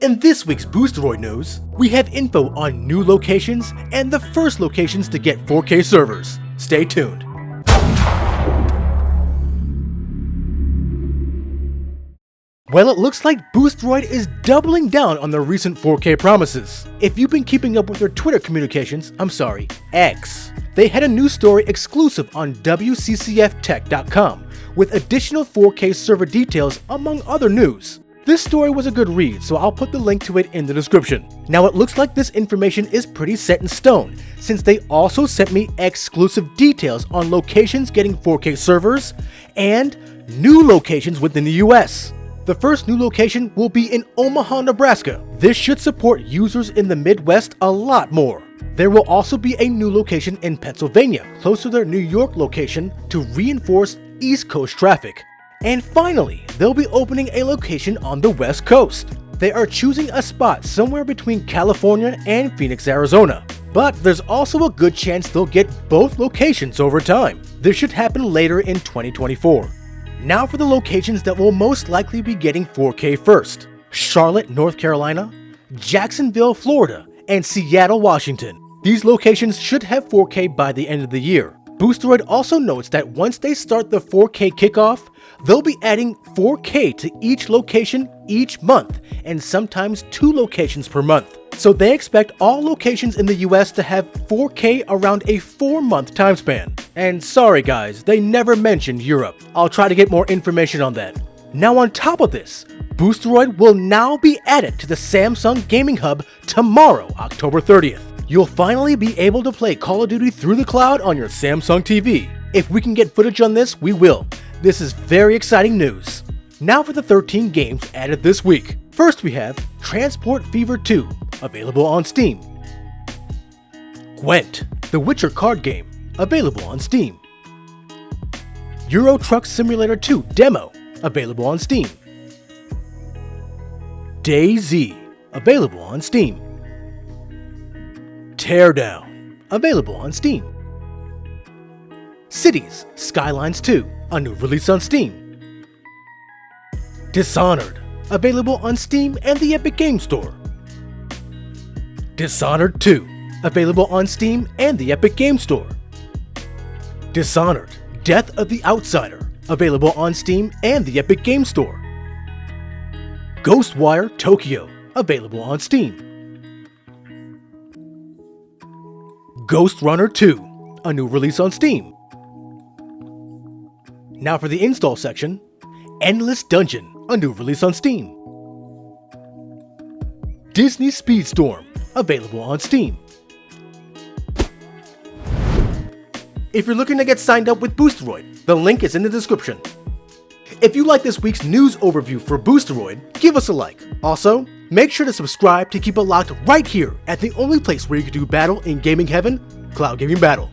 In this week's Boosteroid news, we have info on new locations and the first locations to get 4K servers. Stay tuned. Well, it looks like Boosteroid is doubling down on their recent 4K promises. If you've been keeping up with their Twitter communications, X, they had a news story exclusive on WCCFtech.com with additional 4K server details among other news. This story was a good read, so I'll put the link to it in the description. Now it looks like this information is pretty set in stone, since they also sent me exclusive details on locations getting 4K servers and new locations within the US. The first new location will be in Omaha, Nebraska. This should support users in the Midwest a lot more. There will also be a new location in Pennsylvania, close to their New York location, to reinforce East Coast traffic. And finally, they'll be opening a location on the West Coast. They are choosing a spot somewhere between California and Phoenix, Arizona. But there's also a good chance they'll get both locations over time. This should happen later in 2024. Now for the locations that will most likely be getting 4K first: Charlotte, North Carolina, Jacksonville, Florida, and Seattle, Washington. These locations should have 4K by the end of the year. Boosteroid also notes that once they start the 4K kickoff, they'll be adding 4K to each location each month, and sometimes 2 locations per month. So they expect all locations in the US to have 4K around a 4-month time span. And sorry guys, they never mentioned Europe. I'll try to get more information on that. Now on top of this, Boosteroid will now be added to the Samsung Gaming Hub tomorrow, October 30th. You'll finally be able to play Call of Duty through the cloud on your Samsung TV. If we can get footage on this, we will. This is very exciting news. Now for the 13 games added this week. First we have Transport Fever 2, available on Steam. Gwent, the Witcher card game, available on Steam. Euro Truck Simulator 2 demo, available on Steam. DayZ, available on Steam. Teardown, available on Steam. Cities Skylines 2, a new release on Steam. Dishonored, available on Steam and the Epic Games Store. Dishonored 2, available on Steam and the Epic Games Store. Dishonored, Death of the Outsider, available on Steam and the Epic Games Store. Ghostwire Tokyo, available on Steam. Ghost Runner 2, a new release on Steam. Now for the install section, Endless Dungeon, a new release on Steam. Disney Speedstorm, available on Steam. If you're looking to get signed up with Boosteroid, the link is in the description. If you like this week's news overview for Boosteroid, give us a like. Also, make sure to subscribe to keep it locked right here at the only place where you can do battle in gaming heaven, Cloud Gaming Battle.